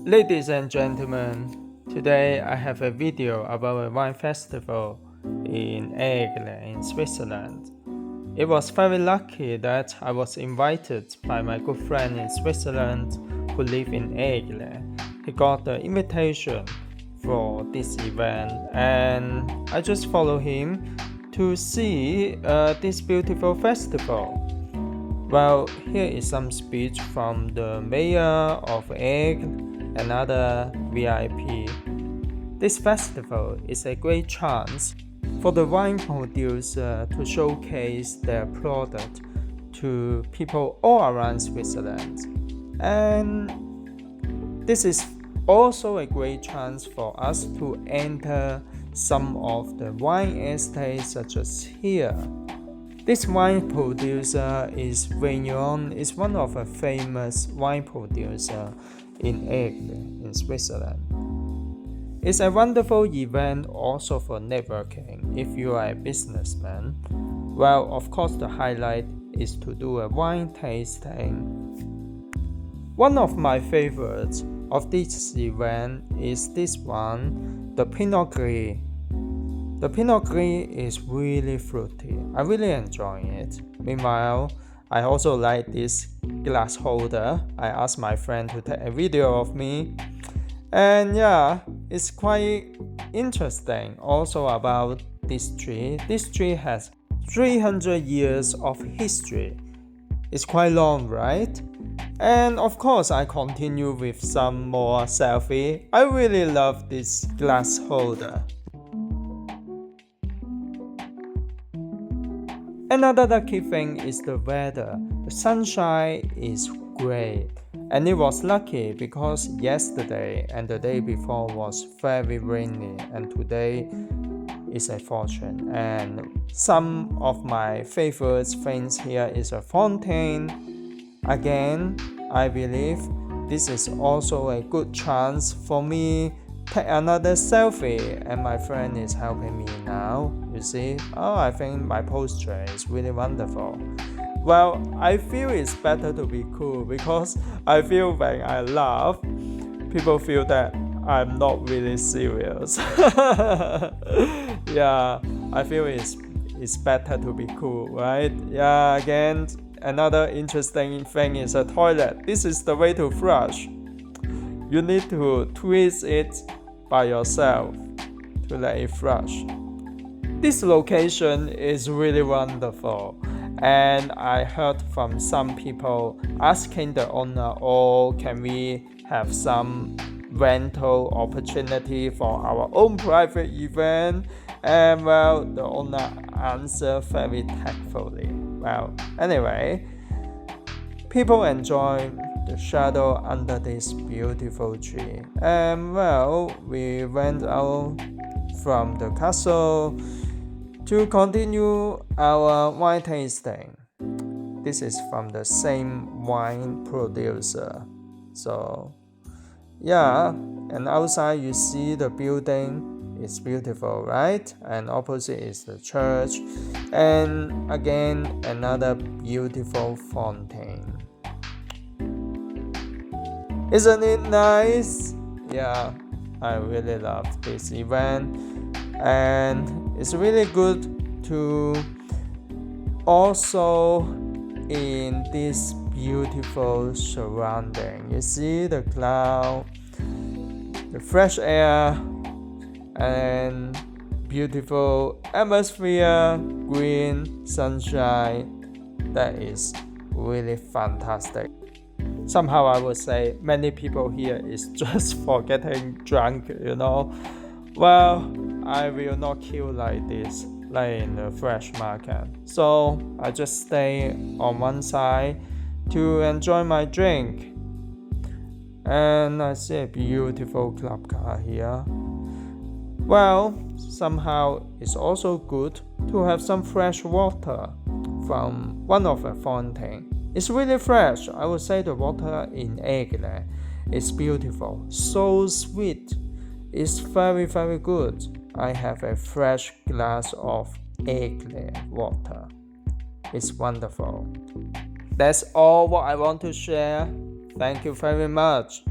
Ladies and gentlemen, today I have a video about a wine festival in Aigle in Switzerland. It was very lucky that I was invited by my good friend in Switzerland who lives in Aigle. He got the invitation for this event and I just follow him to see this beautiful festival. Well, here is some speech from the mayor of Aigle and other VIP. This festival is a great chance for the wine producer to showcase their product to people all around Switzerland. And this is also a great chance for us to enter some of the wine estates such as here. This wine producer is Vignon, is one of a famous wine producer in Aigle in Switzerland. It's a wonderful event also for networking if you are a businessman. Well, of course the highlight is to do a wine tasting. One of my favorites of this event is this one, the Pinot Gris. The Pinot Gris is really fruity. I really enjoy it. Meanwhile, I also like this glass holder. I asked my friend to take a video of me. And yeah, it's quite interesting also about this tree. This tree has 300 years of history. It's quite long, right? And of course, I continue with some more selfie. I really love this glass holder. Another lucky thing is the weather. The sunshine is great. And it was lucky because yesterday and the day before was very rainy and today is a fortune. And some of my favorite things here is a fountain. Again, I believe this is also a good chance for me take another selfie, and my friend is helping me now. You see, I think my posture is really wonderful. Well, I feel it's better to be cool because I feel when I laugh, people feel that I'm not really serious. Yeah, I feel it's better to be cool, right? Yeah, again, another interesting thing is a toilet. This is the way to flush. You need to twist it by yourself to let it flush. This location is really wonderful, and I heard from some people asking the owner, can we have some rental opportunity for our own private event? And well, the owner answered very tactfully. Well, anyway, people enjoy the shadow under this beautiful tree. And well, we went out from the castle to continue our wine tasting. This is from the same wine producer. So yeah, and outside you see the building. It's beautiful, right? And opposite is the church. And again, another beautiful fountain. Isn't it nice? Yeah, I really love this event. And it's really good to also in this beautiful surrounding. You see the cloud, the fresh air, and beautiful atmosphere, green, sunshine. That is really fantastic. Somehow I would say many people here is just for getting drunk, Well, I will not kill like this, like in the fresh market. So I just stay on one side to enjoy my drink. And I see a beautiful club car here. Well, somehow it's also good to have some fresh water from one of the fountain. It's really fresh. I would say the water in Aigle is beautiful, so sweet. It's very, very good. I have a fresh glass of Aigle water. It's wonderful. That's all what I want to share. Thank you very much.